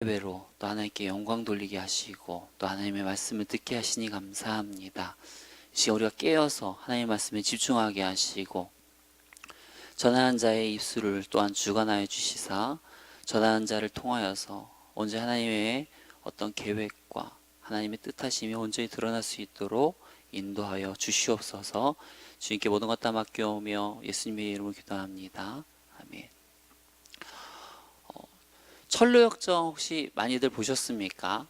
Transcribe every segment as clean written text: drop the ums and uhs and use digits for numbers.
예배로 또 하나님께 영광 돌리게 하시고 또 하나님의 말씀을 듣게 하시니 감사합니다. 이제 우리가 깨어서 하나님의 말씀에 집중하게 하시고 전하는 자의 입술을 또한 주관하여 주시사 전하는 자를 통하여서 온전히 하나님의 어떤 계획과 하나님의 뜻하심이 온전히 드러날 수 있도록 인도하여 주시옵소서. 주님께 모든 것 다 맡겨오며 예수님의 이름으로 기도합니다. 아멘. 철로역정 혹시 많이들 보셨습니까?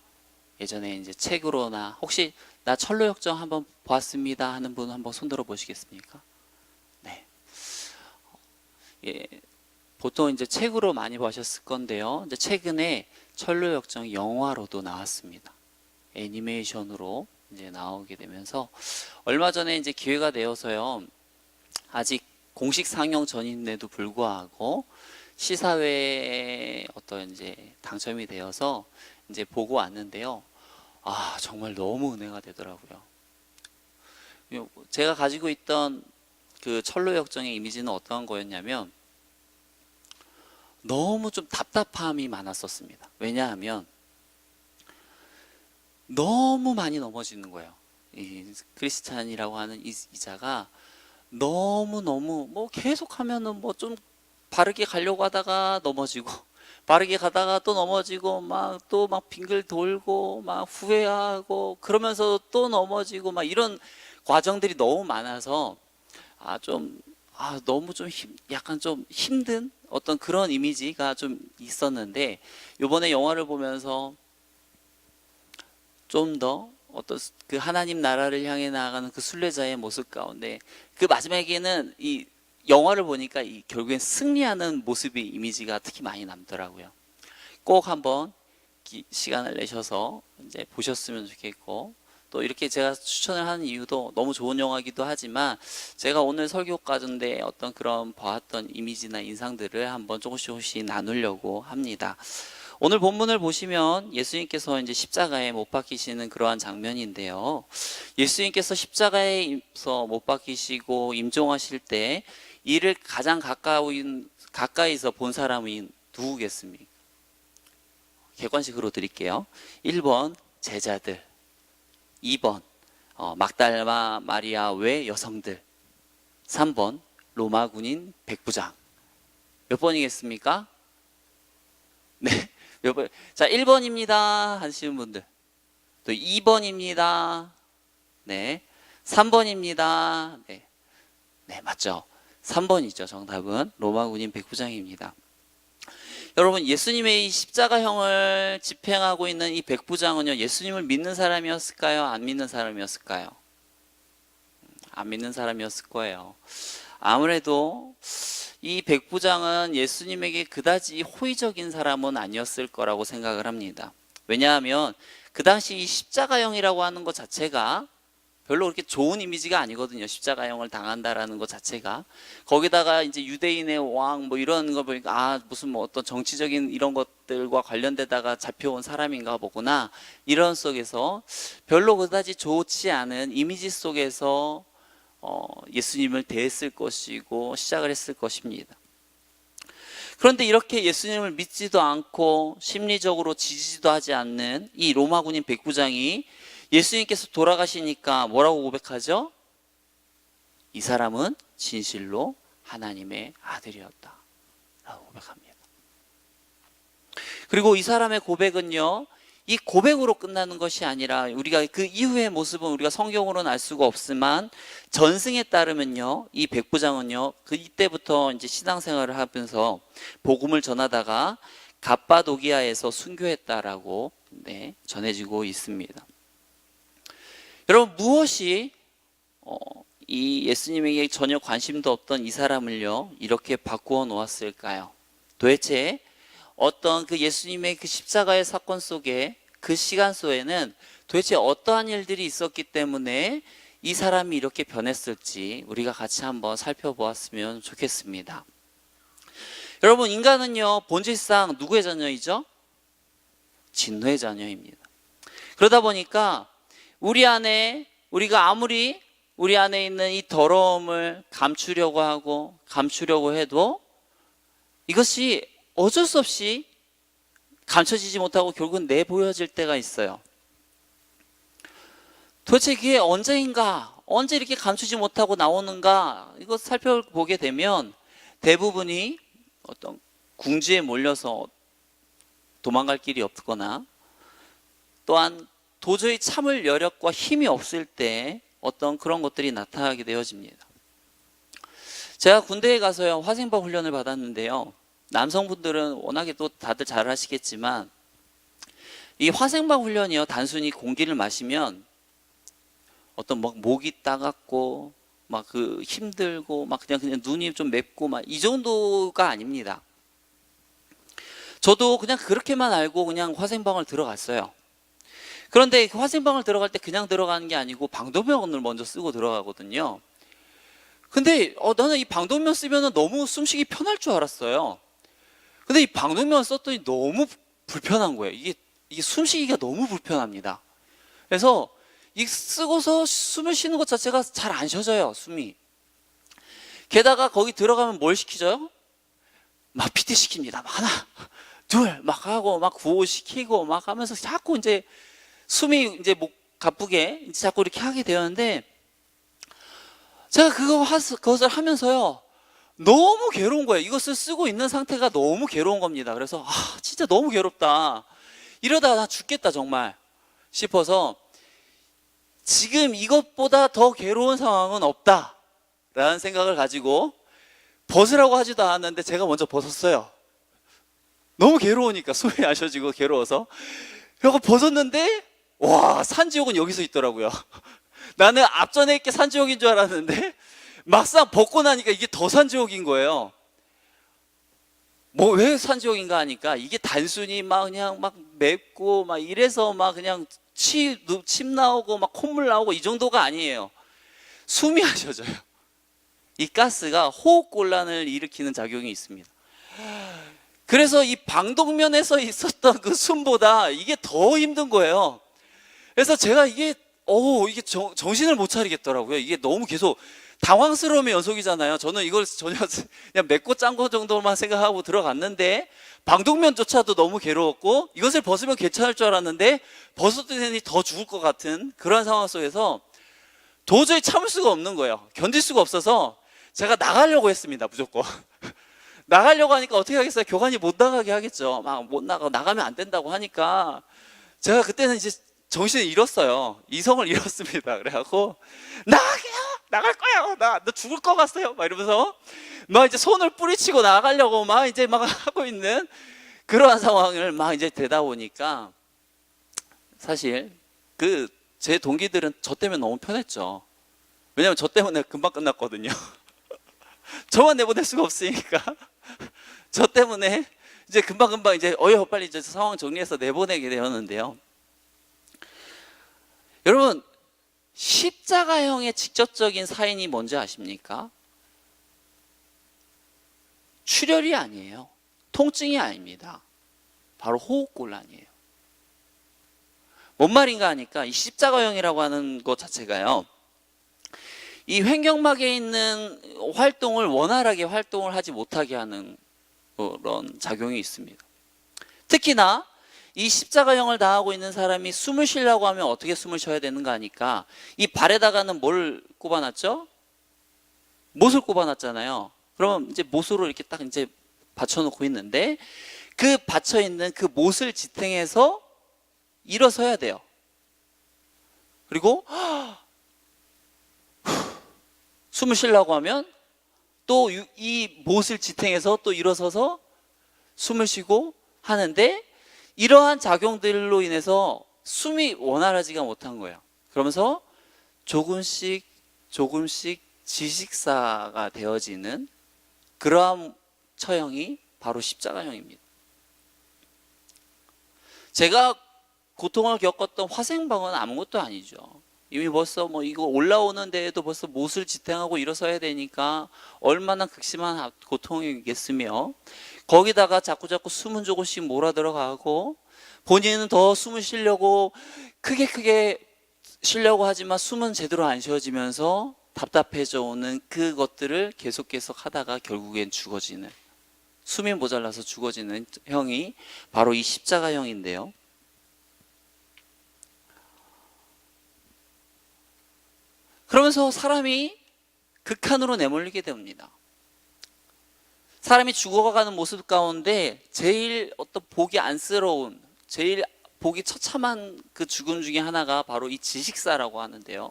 예전에 이제 책으로나 혹시 나 철로역정 한번 보았습니다 하는 분 한번 손들어 보시겠습니까? 네. 예, 보통 이제 책으로 많이 보셨을 건데요. 이제 최근에 철로역정 영화로도 나왔습니다. 애니메이션으로 이제 나오게 되면서 얼마 전에 이제 기회가 되어서요. 아직 공식 상영 전인데도 불구하고 시사회에 어떤 이제 당첨이 되어서 이제 보고 왔는데요. 아, 정말 너무 은혜가 되더라고요. 제가 가지고 있던 그 철로역정의 이미지는 어떠한 거였냐면 너무 좀 답답함이 많았었습니다. 왜냐하면 너무 많이 넘어지는 거예요. 이 크리스찬이라고 하는 이자가 너무너무 뭐 계속 하면은 뭐 좀 바르게 가려고 하다가 넘어지고 바르게 가다가 또 넘어지고 막 또 막 빙글 돌고 막 후회하고 그러면서 또 넘어지고 막 이런 과정들이 너무 많아서 너무 좀 약간 좀 힘든 어떤 그런 이미지가 좀 있었는데 요번에 영화를 보면서 좀 더 어떤 그 하나님 나라를 향해 나아가는 그 순례자의 모습 가운데 그 마지막에는 이 영화를 보니까 결국엔 승리하는 모습의 이미지가 특히 많이 남더라고요. 꼭 한번 시간을 내셔서 이제 보셨으면 좋겠고 또 이렇게 제가 추천을 하는 이유도 너무 좋은 영화이기도 하지만 제가 오늘 설교 가운데 어떤 그런 봐왔던 이미지나 인상들을 한번 조금씩 나누려고 합니다. 오늘 본문을 보시면 예수님께서 이제 십자가에 못 박히시는 그러한 장면인데요. 예수님께서 십자가에서 못 박히시고 임종하실 때 이를 가장 가까이서 본 사람이 누구겠습니까? 객관식으로 드릴게요. 1번 제자들, 2번 막달라 마리아 외 여성들, 3번 로마 군인 백부장. 몇 번이겠습니까? 네, 몇 번? 자, 1번입니다 하시는 분들, 또 2번입니다. 네, 3번입니다. 네, 네, 맞죠? 3번이죠. 정답은 로마 군인 백부장입니다. 여러분, 예수님의 이 십자가형을 집행하고 있는 이 백부장은요, 예수님을 믿는 사람이었을까요? 안 믿는 사람이었을까요? 안 믿는 사람이었을 거예요. 아무래도 이 백부장은 예수님에게 그다지 호의적인 사람은 아니었을 거라고 생각을 합니다. 왜냐하면 그 당시 이 십자가형이라고 하는 것 자체가 별로 그렇게 좋은 이미지가 아니거든요. 십자가형을 당한다라는 것 자체가. 거기다가 이제 유대인의 왕 뭐 이런 거 보니까 무슨 뭐 어떤 정치적인 이런 것들과 관련되다가 잡혀온 사람인가 보구나. 이런 속에서 별로 그다지 좋지 않은 이미지 속에서 예수님을 대했을 것이고 시작을 했을 것입니다. 그런데 이렇게 예수님을 믿지도 않고 심리적으로 지지도 하지 않는 이 로마 군인 백부장이 예수님께서 돌아가시니까 뭐라고 고백하죠? 이 사람은 진실로 하나님의 아들이었다 라고 고백합니다. 그리고 이 사람의 고백은요, 이 고백으로 끝나는 것이 아니라 우리가 그 이후의 모습은 우리가 성경으로는 알 수가 없지만 전승에 따르면요, 이 백부장은요, 그 이때부터 이제 신앙생활을 하면서 복음을 전하다가 갑바도기아에서 순교했다라고 전해지고 있습니다. 여러분, 무엇이 이 예수님에게 전혀 관심도 없던 이 사람을요 이렇게 바꾸어 놓았을까요? 도대체 어떤 그 예수님의 그 십자가의 사건 속에 그 시간 속에는 도대체 어떠한 일들이 있었기 때문에 이 사람이 이렇게 변했을지 우리가 같이 한번 살펴보았으면 좋겠습니다. 여러분, 인간은요 본질상 누구의 자녀이죠? 진노의 자녀입니다. 그러다 보니까 우리가 아무리 우리 안에 있는 이 더러움을 감추려고 해도 이것이 어쩔 수 없이 감춰지지 못하고 결국은 내보여질 때가 있어요. 도대체 그게 언제인가? 언제 이렇게 감추지 못하고 나오는가? 이거 살펴보게 되면 대부분이 어떤 궁지에 몰려서 도망갈 길이 없거나 또한 도저히 참을 여력과 힘이 없을 때 어떤 그런 것들이 나타나게 되어집니다. 제가 군대에 가서요, 화생방 훈련을 받았는데요. 남성분들은 워낙에 또 다들 잘 아시겠지만 이 화생방 훈련이요, 단순히 공기를 마시면 어떤 막 목이 따갑고 막 그 힘들고 막 그냥 눈이 좀 맵고 막 이 정도가 아닙니다. 저도 그냥 그렇게만 알고 그냥 화생방을 들어갔어요. 그런데 그 화생방을 들어갈 때 그냥 들어가는 게 아니고 방독면을 먼저 쓰고 들어가거든요. 근데 나는 이 방독면 쓰면 너무 숨쉬기 편할 줄 알았어요. 근데 이 방독면 썼더니 너무 불편한 거예요. 이게 숨쉬기가 너무 불편합니다. 그래서 이 쓰고서 숨을 쉬는 것 자체가 잘 안 쉬어져요, 숨이. 게다가 거기 들어가면 뭘 시키죠? 막 PT 시킵니다. 막 하나, 둘, 막 하고, 막 구호 시키고, 막 하면서 자꾸 이제 숨이 이제 목 가쁘게 이제 자꾸 이렇게 하게 되었는데, 제가 그것을 하면서요, 너무 괴로운 거예요. 이것을 쓰고 있는 상태가 너무 괴로운 겁니다. 그래서, 진짜 너무 괴롭다. 이러다 나 죽겠다, 정말. 싶어서, 지금 이것보다 더 괴로운 상황은 없다 라는 생각을 가지고 벗으라고 하지도 않았는데 제가 먼저 벗었어요. 너무 괴로우니까, 숨이 안 쉬어지고 괴로워서. 그리고 벗었는데 와, 산지옥은 여기서 있더라고요. 나는 앞전에 있게 산지옥인 줄 알았는데 막상 벗고 나니까 이게 더 산지옥인 거예요. 뭐 왜 산지옥인가 하니까 이게 단순히 막 그냥 막 맵고 막 이래서 막 그냥 침 나오고 막 콧물 나오고 이 정도가 아니에요. 숨이 안 쉬어져요. 이 가스가 호흡곤란을 일으키는 작용이 있습니다. 그래서 이 방독면에서 있었던 그 숨보다 이게 더 힘든 거예요. 그래서 제가 이게 정신을 못 차리겠더라고요. 이게 너무 계속 당황스러움의 연속이잖아요. 저는 이걸 전혀 그냥 맵고 짠 거 정도만 생각하고 들어갔는데 방독면조차도 너무 괴로웠고 이것을 벗으면 괜찮을 줄 알았는데 벗었더니 더 죽을 것 같은 그런 상황 속에서 도저히 참을 수가 없는 거예요. 견딜 수가 없어서 제가 나가려고 했습니다. 무조건. 나가려고 하니까 어떻게 하겠어요? 교관이 못 나가게 하겠죠. 막 못 나가면 안 된다고 하니까 제가 그때는 이제 정신을 잃었어요. 이성을 잃었습니다. 그래갖고 나갈게요. 나갈 거예요. 나 죽을 것 같아요. 막 이러면서 막 이제 손을 뿌리치고 나가려고 막 이제 막 하고 있는 그러한 상황을 막 이제 되다 보니까 사실 제 동기들은 저 때문에 너무 편했죠. 왜냐면 저 때문에 금방 끝났거든요. 저만 내보낼 수가 없으니까 저 때문에 이제 금방 이제 빨리 이제 상황 정리해서 내보내게 되었는데요. 여러분, 십자가형의 직접적인 사인이 뭔지 아십니까? 출혈이 아니에요. 통증이 아닙니다. 바로 호흡곤란이에요. 뭔 말인가 하니까 이 십자가형이라고 하는 것 자체가요, 이 횡격막에 있는 활동을 원활하게 활동을 하지 못하게 하는 그런 작용이 있습니다. 특히나 이 십자가형을 당하고 있는 사람이 숨을 쉬려고 하면 어떻게 숨을 쉬어야 되는가 하니까 이 발에다가는 뭘 꼽아놨죠? 못을 꼽아놨잖아요. 그러면 이제 못으로 이렇게 딱 이제 받쳐놓고 있는데 그 받쳐 있는 그 못을 지탱해서 일어서야 돼요. 그리고 숨을 쉬려고 하면 또 이 못을 지탱해서 또 일어서서 숨을 쉬고 하는데 이러한 작용들로 인해서 숨이 원활하지가 못한 거예요. 그러면서 조금씩 지식사가 되어지는 그러한 처형이 바로 십자가형입니다. 제가 고통을 겪었던 화생방은 아무것도 아니죠. 이미 벌써 이거 올라오는 데에도 벌써 못을 지탱하고 일어서야 되니까 얼마나 극심한 고통이겠으며 거기다가 자꾸 숨은 조금씩 몰아 들어가고 본인은 더 숨을 쉬려고 크게 쉬려고 하지만 숨은 제대로 안 쉬어지면서 답답해져 오는 그것들을 계속 하다가 결국엔 숨이 모자라서 죽어지는 형이 바로 이 십자가형인데요. 그러면서 사람이 극한으로 내몰리게 됩니다. 사람이 죽어가는 모습 가운데 제일 어떤 보기 안쓰러운, 제일 보기 처참한 그 죽음 중에 하나가 바로 이 지식사라고 하는데요.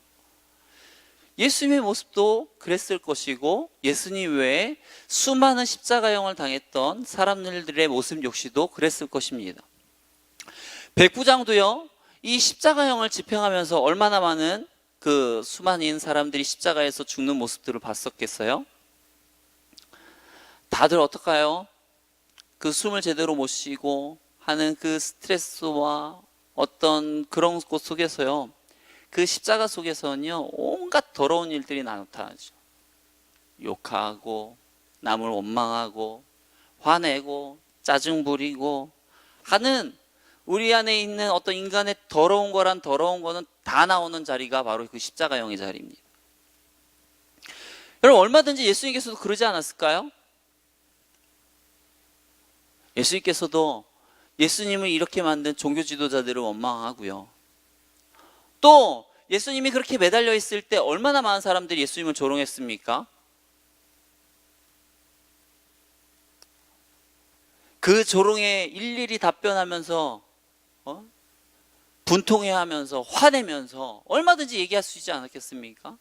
예수님의 모습도 그랬을 것이고 예수님 외에 수많은 십자가형을 당했던 사람들의 모습 역시도 그랬을 것입니다. 백부장도요, 이 십자가형을 집행하면서 얼마나 많은 그 수많은 사람들이 십자가에서 죽는 모습들을 봤었겠어요? 다들 어떨까요? 그 숨을 제대로 못 쉬고 하는 그 스트레스와 어떤 그런 것 속에서요, 그 십자가 속에서는요, 온갖 더러운 일들이 나타나죠. 욕하고, 남을 원망하고, 화내고, 짜증 부리고 하는 우리 안에 있는 어떤 인간의 더러운 거란 더러운 거는 다 나오는 자리가 바로 그 십자가형의 자리입니다. 여러분, 얼마든지 예수님께서도 그러지 않았을까요? 예수님께서도 예수님을 이렇게 만든 종교 지도자들을 원망하고요. 또 예수님이 그렇게 매달려 있을 때 얼마나 많은 사람들이 예수님을 조롱했습니까? 그 조롱에 일일이 답변하면서 분통해하면서 화내면서 얼마든지 얘기할 수 있지 않았겠습니까?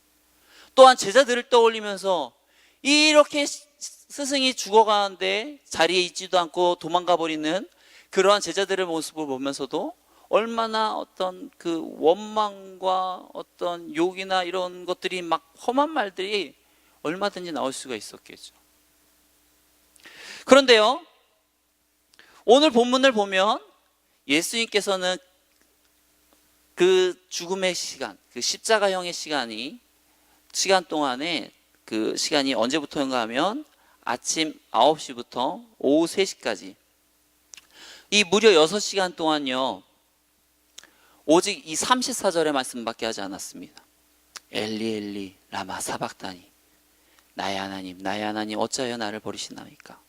또한 제자들을 떠올리면서 이렇게 스승이 죽어가는데 자리에 있지도 않고 도망가 버리는 그러한 제자들의 모습을 보면서도 얼마나 어떤 그 원망과 어떤 욕이나 이런 것들이 막 험한 말들이 얼마든지 나올 수가 있었겠죠. 그런데요, 오늘 본문을 보면 예수님께서는 그 죽음의 시간, 그 십자가형의 시간 동안에 그 시간이 언제부터인가 하면 아침 9시부터 오후 3시까지 이 무려 6시간 동안요, 오직 이 34절의 말씀밖에 하지 않았습니다. 엘리 엘리 라마 사박다니, 나의 하나님 어찌하여 나를 버리시나이까.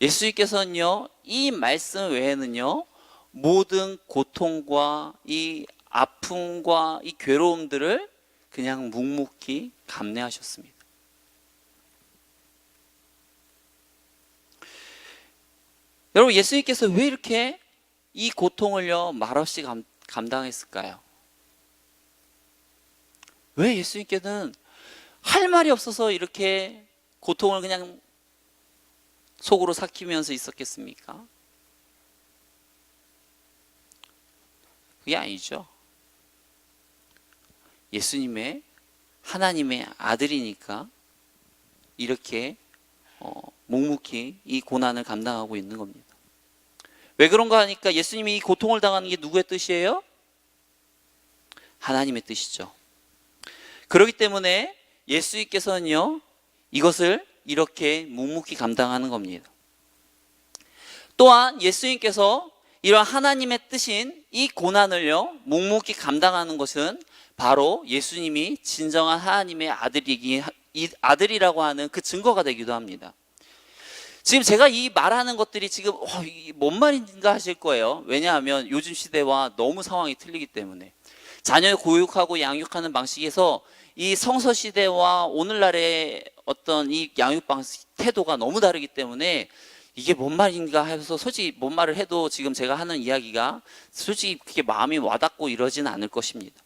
예수님께서는요, 이 말씀 외에는요, 모든 고통과 이 아픔과 이 괴로움들을 그냥 묵묵히 감내하셨습니다. 여러분, 예수님께서 왜 이렇게 이 고통을요 말없이 감당했을까요? 왜 예수님께는 할 말이 없어서 이렇게 고통을 그냥 속으로 삭히면서 있었겠습니까? 그게 아니죠. 예수님의 하나님의 아들이니까 이렇게 묵묵히 이 고난을 감당하고 있는 겁니다. 왜 그런가 하니까 예수님이 이 고통을 당하는 게 누구의 뜻이에요? 하나님의 뜻이죠. 그렇기 때문에 예수님께서는요, 이것을 이렇게 묵묵히 감당하는 겁니다. 또한 예수님께서 이런 하나님의 뜻인 이 고난을요 묵묵히 감당하는 것은 바로 예수님이 진정한 하나님의 아들이라고 하는 그 증거가 되기도 합니다. 지금 제가 이 말하는 것들이 지금 뭔 말인가 하실 거예요. 왜냐하면 요즘 시대와 너무 상황이 틀리기 때문에 자녀를 교육하고 양육하는 방식에서 이 성서 시대와 오늘날의 어떤 이 양육 방식 태도가 너무 다르기 때문에 이게 뭔 말인가 해서 솔직히 뭔 말을 해도 지금 제가 하는 이야기가 솔직히 그렇게 마음이 와닿고 이러지는 않을 것입니다.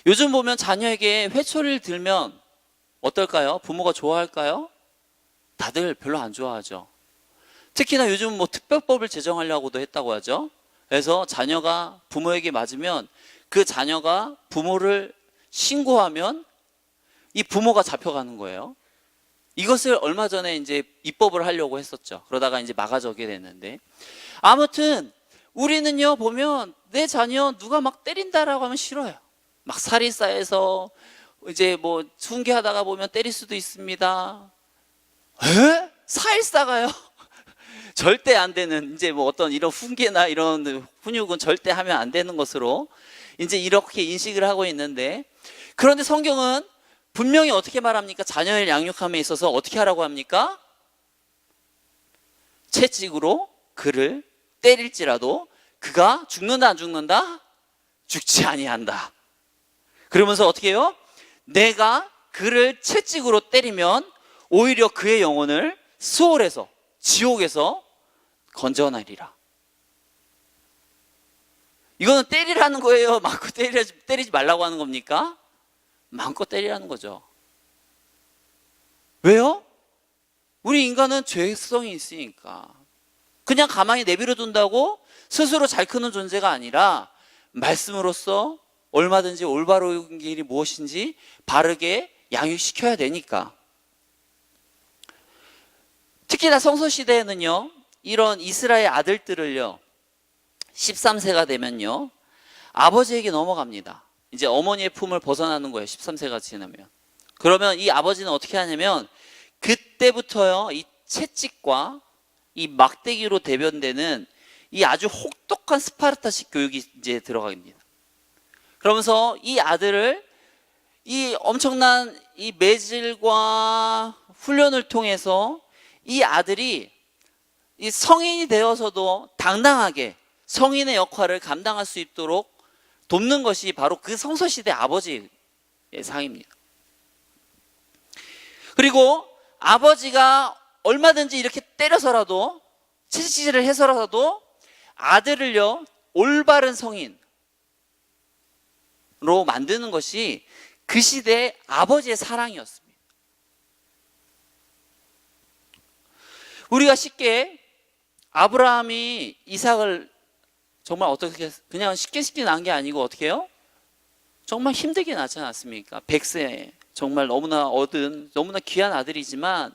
요즘 보면 자녀에게 회초리를 들면 어떨까요? 부모가 좋아할까요? 다들 별로 안 좋아하죠. 특히나 요즘 뭐 특별법을 제정하려고도 했다고 하죠. 그래서 자녀가 부모에게 맞으면 그 자녀가 부모를 신고하면 이 부모가 잡혀가는 거예요. 이것을 얼마 전에 이제 입법을 하려고 했었죠. 그러다가 이제 막아져게 됐는데, 아무튼 우리는요 보면 내 자녀 누가 막 때린다라고 하면 싫어요. 막 살이 쌓여서 이제 뭐 훈계하다가 보면 때릴 수도 있습니다. 에? 살싸가요? 절대 안 되는, 이제 뭐 어떤 이런 훈계나 이런 훈육은 절대 하면 안 되는 것으로 이제 이렇게 인식을 하고 있는데, 그런데 성경은 분명히 어떻게 말합니까? 자녀의 양육함에 있어서 어떻게 하라고 합니까? 채찍으로 그를 때릴지라도 그가 죽는다 안 죽는다? 죽지 아니한다. 그러면서 어떻게 해요? 내가 그를 채찍으로 때리면 오히려 그의 영혼을 수월에서, 지옥에서 건져내리라. 이거는 때리라는 거예요? 마음껏 때리지 말라고 하는 겁니까? 마음껏 때리라는 거죠. 왜요? 우리 인간은 죄성이 있으니까. 그냥 가만히 내버려 둔다고 스스로 잘 크는 존재가 아니라 말씀으로써 얼마든지 올바른 길이 무엇인지 바르게 양육시켜야 되니까. 특히나 성서시대에는요, 이런 이스라엘 아들들을요, 13세가 되면요, 아버지에게 넘어갑니다. 이제 어머니의 품을 벗어나는 거예요. 13세가 지나면. 그러면 이 아버지는 어떻게 하냐면 그때부터요, 이 채찍과 이 막대기로 대변되는 이 아주 혹독한 스파르타식 교육이 이제 들어갑니다. 그러면서 이 아들을 이 엄청난 이 매질과 훈련을 통해서 이 아들이 이 성인이 되어서도 당당하게 성인의 역할을 감당할 수 있도록 돕는 것이 바로 그 성서시대 아버지의 상입니다. 그리고 아버지가 얼마든지 이렇게 때려서라도 채찍질을 해서라도 아들을요, 올바른 성인으로 만드는 것이 그 시대의 아버지의 사랑이었습니다. 우리가 쉽게 아브라함이 이삭을 정말 어떻게 그냥 쉽게 낳은 게 아니고 어떻게 해요? 정말 힘들게 낳지 않았습니까? 100세 정말 너무나 얻은 너무나 귀한 아들이지만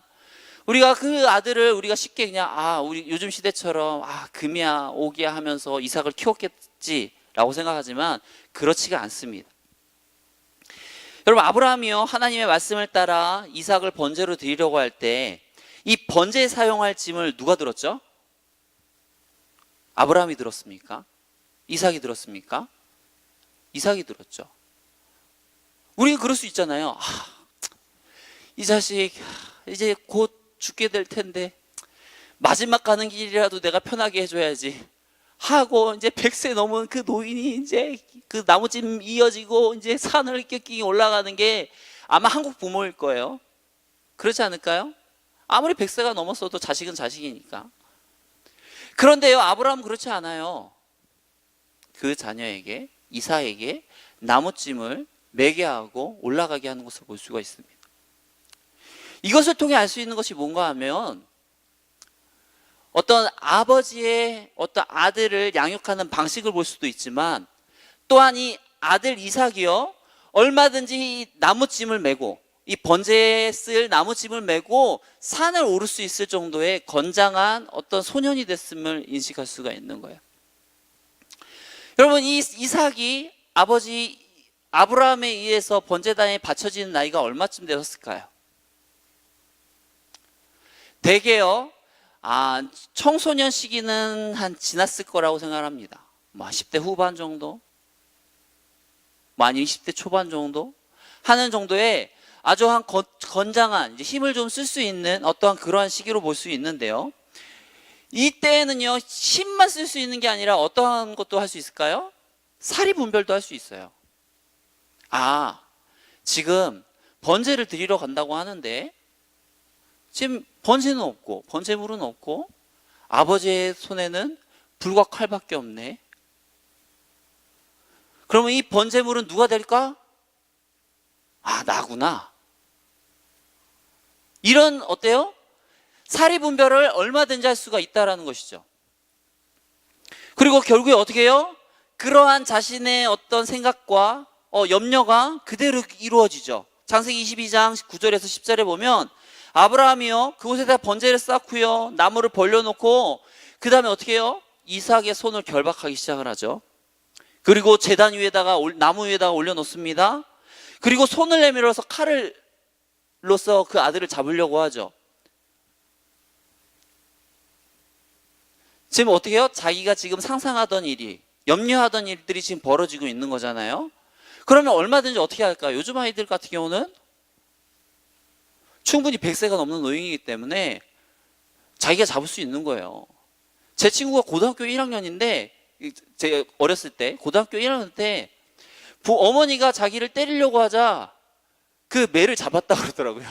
우리가 그 아들을 우리가 쉽게 그냥 우리 요즘 시대처럼 금이야 오기야 하면서 이삭을 키웠겠지라고 생각하지만 그렇지가 않습니다. 여러분, 아브라함이요, 하나님의 말씀을 따라 이삭을 번제로 드리려고 할 때 이 번제에 사용할 짐을 누가 들었죠? 아브라함이 들었습니까? 이삭이 들었습니까? 이삭이 들었죠. 우리는 그럴 수 있잖아요. 이 자식 이제 곧 죽게 될 텐데 마지막 가는 길이라도 내가 편하게 해줘야지 하고 이제 100세 넘은 그 노인이 이제 그 나무집 이어지고 이제 산을 끼끼 올라가는 게 아마 한국 부모일 거예요. 그렇지 않을까요? 아무리 100세가 넘었어도 자식은 자식이니까. 그런데요, 아브라함은 그렇지 않아요. 그 자녀에게, 이삭에게 나무찜을 매게 하고 올라가게 하는 것을 볼 수가 있습니다. 이것을 통해 알 수 있는 것이 뭔가 하면 어떤 아버지의 어떤 아들을 양육하는 방식을 볼 수도 있지만 또한 이 아들 이삭이요, 얼마든지 이 나무찜을 메고 이 번제에 쓸 나무찜을 메고 산을 오를 수 있을 정도의 건장한 어떤 소년이 됐음을 인식할 수가 있는 거예요. 여러분, 이 이삭이 아버지 아브라함에 의해서 번제단에 바쳐지는 나이가 얼마쯤 되었을까요? 대개요, 청소년 시기는 한 지났을 거라고 생각합니다. 10대 후반 정도, 아니면 20대 초반 정도 하는 정도의 아주 한 건장한 힘을 좀 쓸 수 있는 어떠한 그러한 시기로 볼 수 있는데요. 이때에는요, 힘만 쓸 수 있는 게 아니라 어떠한 것도 할 수 있을까요? 사리 분별도 할 수 있어요. 지금 번제를 드리러 간다고 하는데 지금 번제는 없고 번제물은 없고 아버지의 손에는 불과 칼밖에 없네. 그러면 이 번제물은 누가 될까? 나구나. 이런 어때요? 사리 분별을 얼마든지 할 수가 있다라는 것이죠. 그리고 결국에 어떻게 해요? 그러한 자신의 어떤 생각과 염려가 그대로 이루어지죠. 창세기 22장 9절에서 10절에 보면 아브라함이요, 그곳에다 번제를 쌓고요, 나무를 벌려놓고 그 다음에 어떻게 해요? 이삭의 손을 결박하기 시작을 하죠. 그리고 제단 위에다가 나무 위에다가 올려놓습니다. 그리고 손을 내밀어서 칼로서 그 아들을 잡으려고 하죠. 지금 어떻게 해요? 자기가 지금 상상하던 일이, 염려하던 일들이 지금 벌어지고 있는 거잖아요. 그러면 얼마든지 어떻게 할까요? 요즘 아이들 같은 경우는 충분히 100세가 넘는 노인이기 때문에 자기가 잡을 수 있는 거예요. 제 친구가 고등학교 1학년인데, 제가 어렸을 때, 고등학교 1학년 때, 어머니가 자기를 때리려고 하자 그 매를 잡았다 그러더라고요.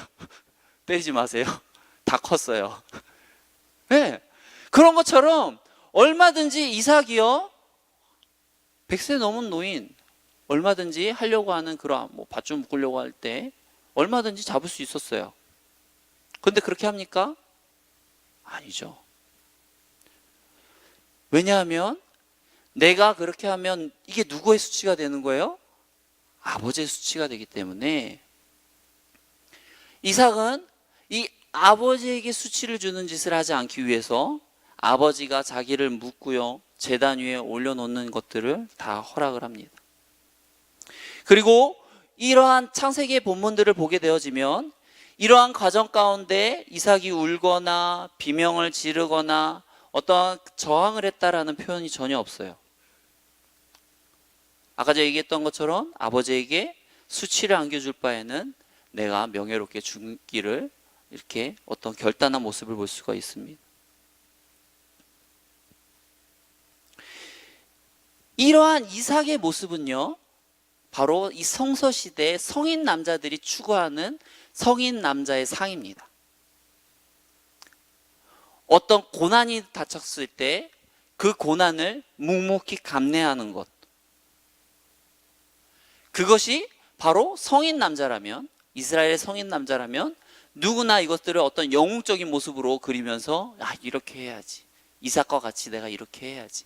때리지 마세요. 다 컸어요. 네. 그런 것처럼 얼마든지 이삭이요, 100세 넘은 노인, 얼마든지 하려고 하는 그런, 밭 좀 묶으려고 할 때, 얼마든지 잡을 수 있었어요. 근데 그렇게 합니까? 아니죠. 왜냐하면 내가 그렇게 하면 이게 누구의 수치가 되는 거예요? 아버지의 수치가 되기 때문에 이삭은 이 아버지에게 수치를 주는 짓을 하지 않기 위해서 아버지가 자기를 묶고요, 제단 위에 올려놓는 것들을 다 허락을 합니다. 그리고 이러한 창세기의 본문들을 보게 되어지면 이러한 과정 가운데 이삭이 울거나 비명을 지르거나 어떠한 저항을 했다라는 표현이 전혀 없어요. 아까 제가 얘기했던 것처럼 아버지에게 수치를 안겨줄 바에는 내가 명예롭게 죽기를, 이렇게 어떤 결단한 모습을 볼 수가 있습니다. 이러한 이삭의 모습은요, 바로 이 성서시대의 성인 남자들이 추구하는 성인 남자의 상입니다. 어떤 고난이 닥쳤을 때 그 고난을 묵묵히 감내하는 것, 그것이 바로 성인 남자라면, 이스라엘의 성인 남자라면 누구나 이것들을 어떤 영웅적인 모습으로 그리면서 이렇게 해야지, 이삭과 같이 내가 이렇게 해야지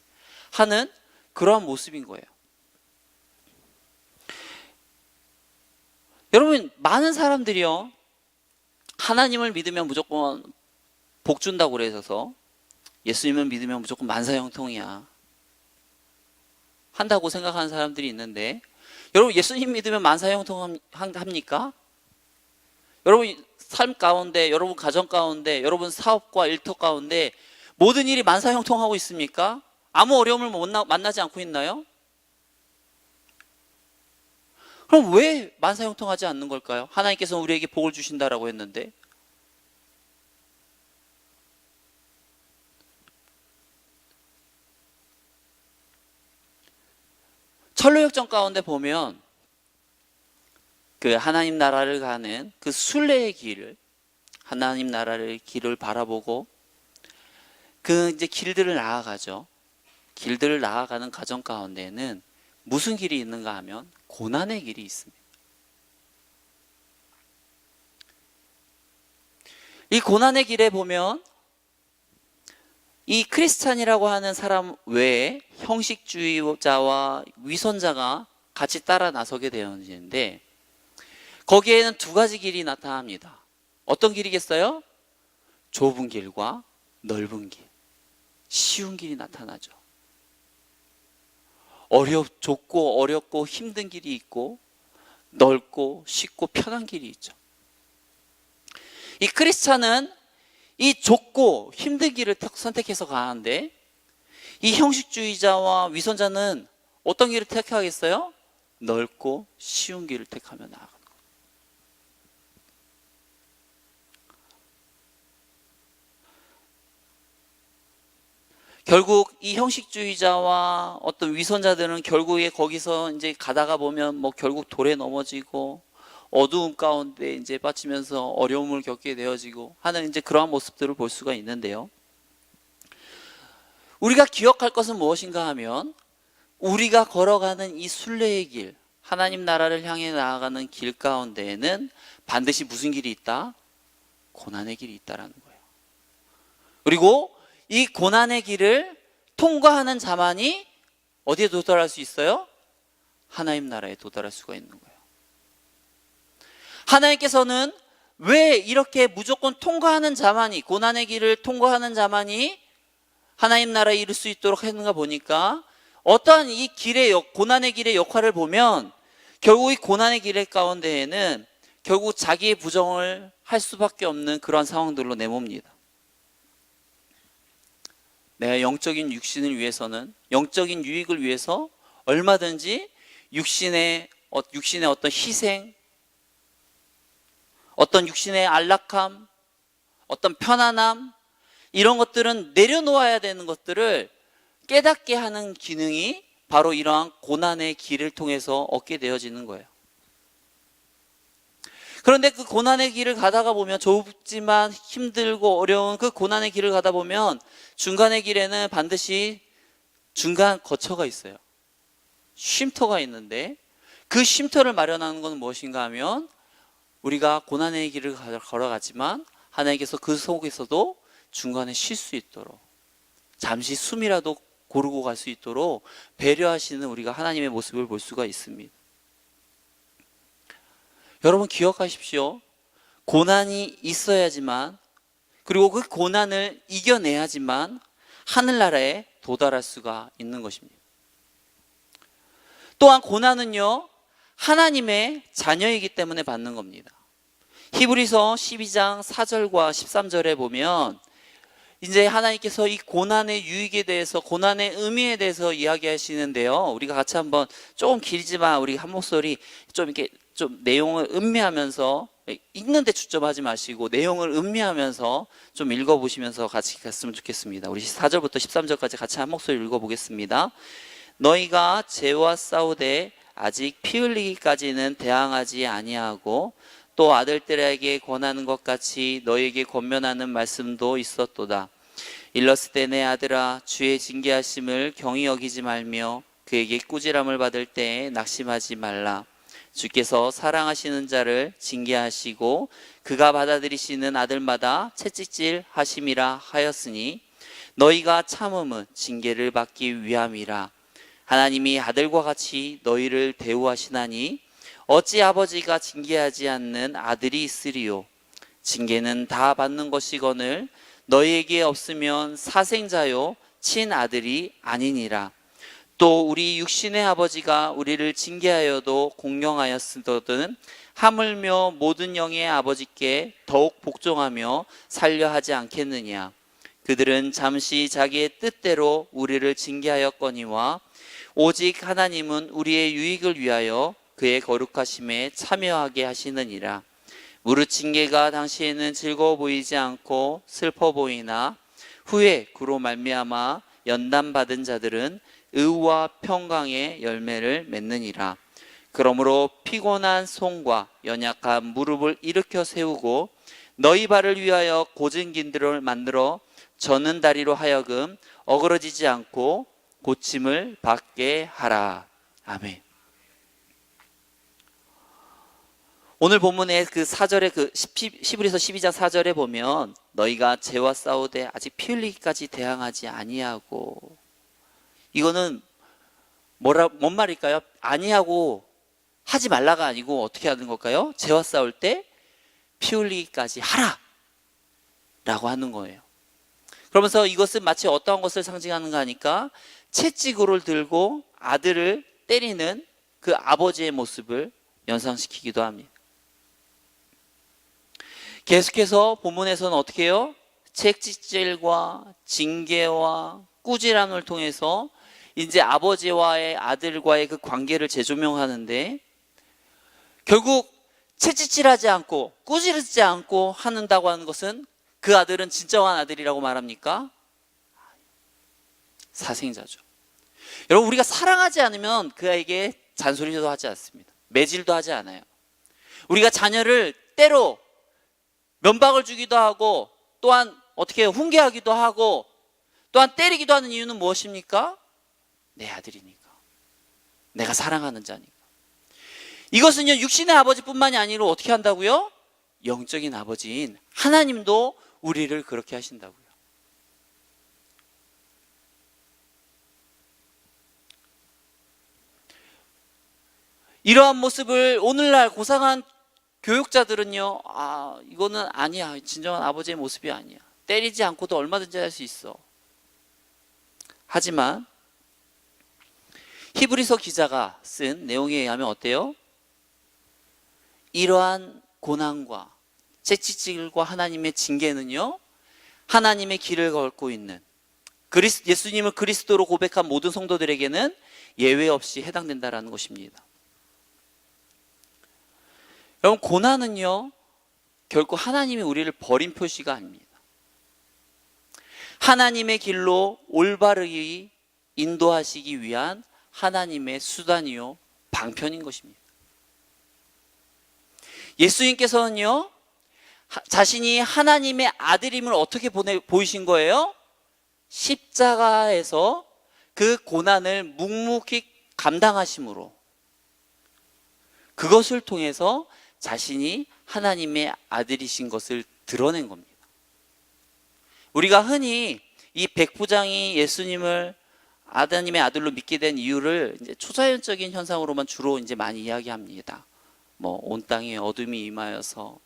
하는 그러한 모습인 거예요. 여러분, 많은 사람들이요, 하나님을 믿으면 무조건 복 준다고 그래서 예수님을 믿으면 무조건 만사형통이야 한다고 생각하는 사람들이 있는데, 여러분, 예수님 믿으면 만사형통합니까? 여러분 삶 가운데, 여러분 가정 가운데, 여러분 사업과 일터 가운데 모든 일이 만사형통하고 있습니까? 아무 어려움을 만나지 않고 있나요? 그럼 왜 만사형통하지 않는 걸까요? 하나님께서 우리에게 복을 주신다라고 했는데. 철로역정 가운데 보면 그 하나님 나라를 가는 그 순례의 길을, 하나님 나라를 길을 바라보고 그 이제 길들을 나아가죠. 길들을 나아가는 과정 가운데에는 무슨 길이 있는가 하면 고난의 길이 있습니다. 이 고난의 길에 보면 이 크리스찬이라고 하는 사람 외에 형식주의자와 위선자가 같이 따라 나서게 되어지는데, 거기에는 두 가지 길이 나타납니다. 어떤 길이겠어요? 좁은 길과 넓은 길, 쉬운 길이 나타나죠. 좁고 어렵고 힘든 길이 있고, 넓고 쉽고 편한 길이 있죠. 이 크리스찬은 이 좁고 힘든 길을 선택해서 가는데, 이 형식주의자와 위선자는 어떤 길을 택하겠어요? 넓고 쉬운 길을 택하며 나아가는 거예요. 결국 이 형식주의자와 어떤 위선자들은 결국에 거기서 이제 가다가 보면 결국 돌에 넘어지고 어두움 가운데 이제 빠지면서 어려움을 겪게 되어지고 하는 이제 그러한 모습들을 볼 수가 있는데요. 우리가 기억할 것은 무엇인가 하면, 우리가 걸어가는 이 순례의 길, 하나님 나라를 향해 나아가는 길 가운데에는 반드시 무슨 길이 있다? 고난의 길이 있다라는 거예요. 그리고 이 고난의 길을 통과하는 자만이 어디에 도달할 수 있어요? 하나님 나라에 도달할 수가 있는 거예요. 하나님께서는 왜 이렇게 무조건 통과하는 자만이, 고난의 길을 통과하는 자만이 하나님 나라에 이를 수 있도록 했는가 보니까, 어떠한 이 고난의 길의 역할을 보면 결국 이 고난의 길 가운데에는 결국 자기의 부정을 할 수밖에 없는 그런 상황들로 내몹니다. 내가 영적인 육신을 위해서는, 영적인 유익을 위해서 얼마든지 육신의 어떤 희생, 어떤 육신의 안락함, 어떤 편안함, 이런 것들은 내려놓아야 되는 것들을 깨닫게 하는 기능이 바로 이러한 고난의 길을 통해서 얻게 되어지는 거예요. 그런데 그 고난의 길을 가다가 보면, 좁지만 힘들고 어려운 그 고난의 길을 가다 보면 중간의 길에는 반드시 중간 거처가 있어요. 쉼터가 있는데, 그 쉼터를 마련하는 것은 무엇인가 하면, 우리가 고난의 길을 걸어가지만 하나님께서 그 속에서도 중간에 쉴 수 있도록, 잠시 숨이라도 고르고 갈 수 있도록 배려하시는 우리가 하나님의 모습을 볼 수가 있습니다. 여러분 기억하십시오. 고난이 있어야지만, 그리고 그 고난을 이겨내야지만 하늘나라에 도달할 수가 있는 것입니다. 또한 고난은요, 하나님의 자녀이기 때문에 받는 겁니다. 히브리서 12장 4절과 13절에 보면 이제 하나님께서 이 고난의 유익에 대해서, 고난의 의미에 대해서 이야기하시는데요. 우리가 같이 한번, 조금 길지만 우리 한 목소리 좀 이렇게 좀 내용을 음미하면서, 읽는데 주점하지 마시고 내용을 음미하면서 좀 읽어보시면서 같이 갔으면 좋겠습니다. 우리 4절부터 13절까지 같이 한 목소리 읽어보겠습니다. 너희가 죄와 싸우되 아직 피 흘리기까지는 대항하지 아니하고, 또 아들들에게 권하는 것 같이 너희에게 권면하는 말씀도 있었도다. 일렀을 때 내 아들아, 주의 징계하심을 경히 여기지 말며 그에게 꾸지람을 받을 때에 낙심하지 말라. 주께서 사랑하시는 자를 징계하시고 그가 받아들이시는 아들마다 채찍질 하심이라 하였으니, 너희가 참음은 징계를 받기 위함이라. 하나님이 아들과 같이 너희를 대우하시나니 어찌 아버지가 징계하지 않는 아들이 있으리요. 징계는 다 받는 것이거늘 너희에게 없으면 사생자요 친아들이 아니니라. 또 우리 육신의 아버지가 우리를 징계하여도 공경하였으거든 하물며 모든 영의 아버지께 더욱 복종하며 살려 하지 않겠느냐. 그들은 잠시 자기의 뜻대로 우리를 징계하였거니와 오직 하나님은 우리의 유익을 위하여 그의 거룩하심에 참여하게 하시느니라. 무릇 징계가 당시에는 즐거워 보이지 않고 슬퍼 보이나 후에 그로 말미암아 연단받은 자들은 의와 평강의 열매를 맺느니라. 그러므로 피곤한 손과 연약한 무릎을 일으켜 세우고 너희 발을 위하여 고진 길들을 만들어 저는 다리로 하여금 어그러지지 않고 고침을 받게 하라. 아멘. 오늘 본문의 그 4절에, 그 히브리서 12장 4절에 보면 너희가 죄와 싸우되 아직 피 흘리기까지 대항하지 아니하고, 이거는 뭔 말일까요? 아니하고 하지 말라가 아니고 어떻게 하는 걸까요? 죄와 싸울 때 피 흘리기까지 하라 라고 하는 거예요. 그러면서 이것은 마치 어떠한 것을 상징하는가 하니까 채찍으로 들고 아들을 때리는 그 아버지의 모습을 연상시키기도 합니다. 계속해서 본문에서는 어떻게 해요? 채찍질과 징계와 꾸지람을 통해서 이제 아버지와의 아들과의 그 관계를 재조명하는데, 결국 채찍질하지 않고 꾸지르지 않고 한다고 하는 것은 그 아들은 진정한 아들이라고 말합니까? 사생자죠. 여러분, 우리가 사랑하지 않으면 그 아이에게 잔소리도 하지 않습니다. 매질도 하지 않아요. 우리가 자녀를 때로 면박을 주기도 하고, 또한 어떻게 훈계하기도 하고, 또한 때리기도 하는 이유는 무엇입니까? 내 아들이니까, 내가 사랑하는 자니까. 이것은요, 육신의 아버지뿐만이 아니라 어떻게 한다고요? 영적인 아버지인 하나님도 우리를 그렇게 하신다고요. 이러한 모습을 오늘날 고상한 교육자들은요, 이거는 아니야, 진정한 아버지의 모습이 아니야, 때리지 않고도 얼마든지 할 수 있어. 하지만 히브리서 기자가 쓴 내용에 의하면 어때요? 이러한 고난과 채찍질과 하나님의 징계는요, 하나님의 길을 걷고 있는 예수님을 그리스도로 고백한 모든 성도들에게는 예외 없이 해당된다라는 것입니다. 여러분, 고난은요, 결코 하나님이 우리를 버린 표시가 아닙니다. 하나님의 길로 올바르게 인도하시기 위한 하나님의 수단이요 방편인 것입니다. 예수님께서는요, 자신이 하나님의 아들임을 어떻게 보이신 거예요? 십자가에서 그 고난을 묵묵히 감당하심으로, 그것을 통해서 자신이 하나님의 아들이신 것을 드러낸 겁니다. 우리가 흔히 이 백부장이 예수님을 하나님의 아들로 믿게 된 이유를 이제 초자연적인 현상으로만 주로 이제 많이 이야기합니다. 온 땅에 어둠이 임하여서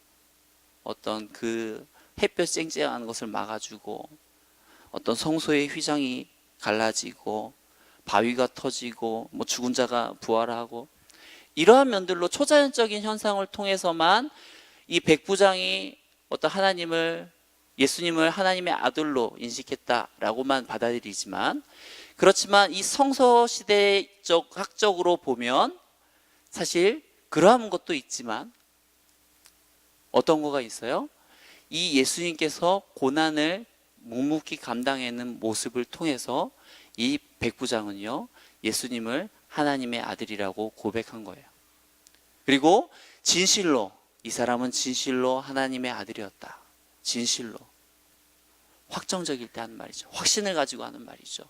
어떤 그 햇볕 쨍쨍한 것을 막아주고, 어떤 성소의 휘장이 갈라지고, 바위가 터지고, 죽은 자가 부활하고, 이러한 면들로 초자연적인 현상을 통해서만 이 백부장이 어떤 예수님을 하나님의 아들로 인식했다라고만 받아들이지만, 그렇지만 이 성서시대적 학적으로 보면 사실 그러한 것도 있지만 어떤 거가 있어요? 이 예수님께서 고난을 묵묵히 감당하는 모습을 통해서 이 백부장은요, 예수님을 하나님의 아들이라고 고백한 거예요. 그리고 진실로, 이 사람은 진실로 하나님의 아들이었다. 진실로. 확정적일 때 하는 말이죠. 확신을 가지고 하는 말이죠.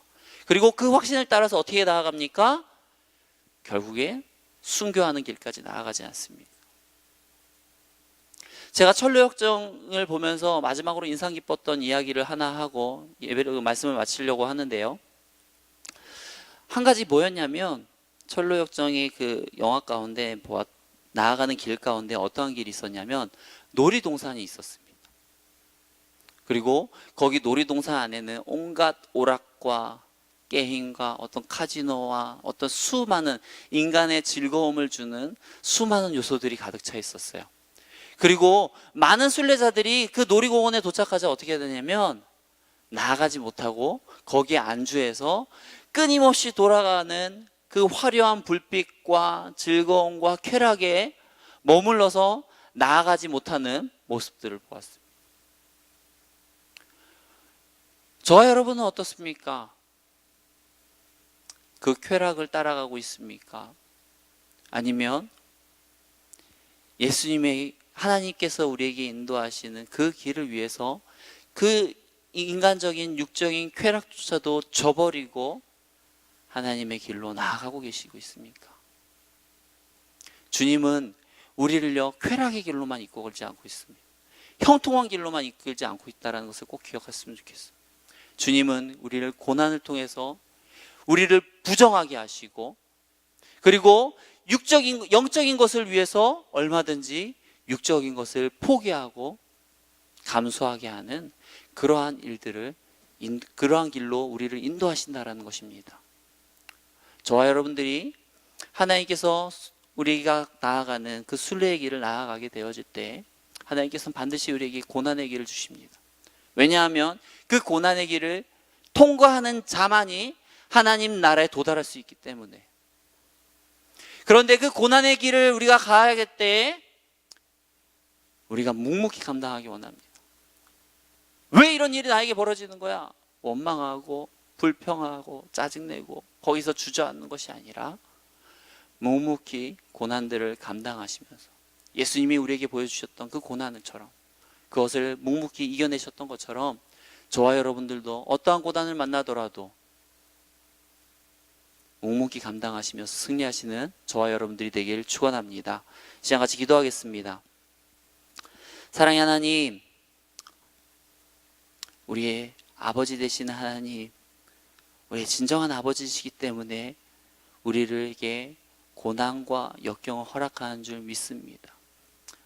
그리고 그 확신을 따라서 어떻게 나아갑니까? 결국에 순교하는 길까지 나아가지 않습니다. 제가 천로역정을 보면서 마지막으로 인상 깊었던 이야기를 하나 하고 예배를 말씀을 마치려고 하는데요. 한 가지 뭐였냐면, 천로역정의 그 영화 가운데 나아가는 길 가운데 어떠한 길이 있었냐면 놀이동산이 있었습니다. 그리고 거기 놀이동산 안에는 온갖 오락과 게임과 어떤 카지노와 어떤 수많은 인간의 즐거움을 주는 수많은 요소들이 가득 차 있었어요. 그리고 많은 순례자들이 그 놀이공원에 도착하자 어떻게 되냐면 나아가지 못하고 거기에 안주해서 끊임없이 돌아가는 그 화려한 불빛과 즐거움과 쾌락에 머물러서 나아가지 못하는 모습들을 보았습니다. 저와 여러분은 어떻습니까? 그 쾌락을 따라가고 있습니까? 아니면 하나님께서 우리에게 인도하시는 그 길을 위해서 그 인간적인 육적인 쾌락조차도 저버리고 하나님의 길로 나아가고 계시고 있습니까? 주님은 우리를요, 쾌락의 길로만 이끌지 않고 있습니다. 형통한 길로만 이끌지 않고 있다는 것을 꼭 기억했으면 좋겠습니다. 주님은 우리를 고난을 통해서 우리를 부정하게 하시고, 그리고 영적인 것을 위해서 얼마든지 육적인 것을 포기하고 감수하게 하는 그러한 길로 우리를 인도하신다는 것입니다. 저와 여러분들이 하나님께서 우리가 나아가는 그 순례의 길을 나아가게 되어질 때 하나님께서는 반드시 우리에게 고난의 길을 주십니다. 왜냐하면 그 고난의 길을 통과하는 자만이 하나님 나라에 도달할 수 있기 때문에. 그런데 그 고난의 길을 우리가 가야 때 우리가 묵묵히 감당하기 원합니다. 왜 이런 일이 나에게 벌어지는 거야? 원망하고 불평하고 짜증내고 거기서 주저앉는 것이 아니라 묵묵히 고난들을 감당하시면서 예수님이 우리에게 보여주셨던 그 고난을처럼, 그것을 묵묵히 이겨내셨던 것처럼 저와 여러분들도 어떠한 고난을 만나더라도 묵묵히 감당하시면서 승리하시는 저와 여러분들이 되기를 축원합니다. 시간 같이 기도하겠습니다. 사랑의 하나님, 우리의 아버지 되시는 하나님, 우리의 진정한 아버지시기 때문에 우리에게 고난과 역경을 허락하는 줄 믿습니다.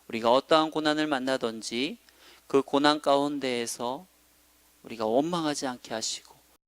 우리가 어떠한 고난을 만나든지 그 고난 가운데에서 우리가 원망하지 않게 하시고